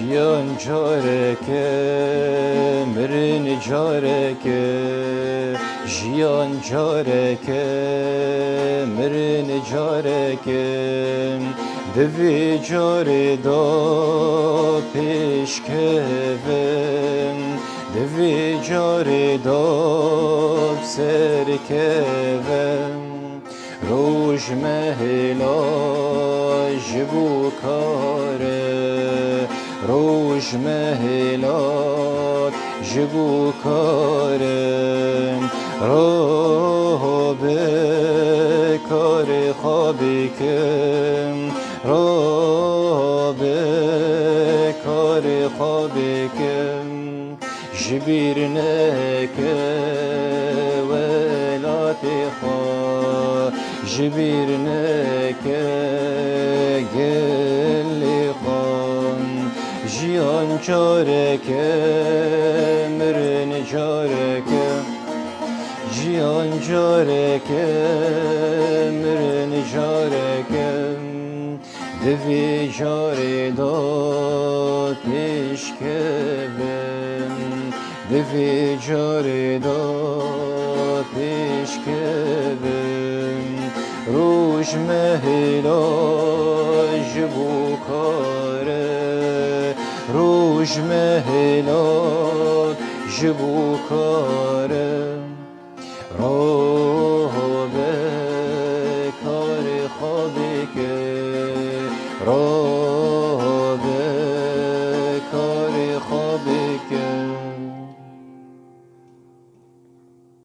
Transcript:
jiyan careke mirin careke jiyan careke mirin careke devi care da peşkevem devi care da serkevem روش مهلا جبو کاره روش مهلا جبو کاره راه به کار خوابی کم راه به کار خوابی کم جبیر نکه ولات خواه جبیر نکه گلی خان جیان چارکه مرن چارکه جیان چارکه مرن چارکه دوی چاره داد پیشکبم دوی چاره داد پیشکبم روش مهلا جبو کاره روش مهلا جبو کاره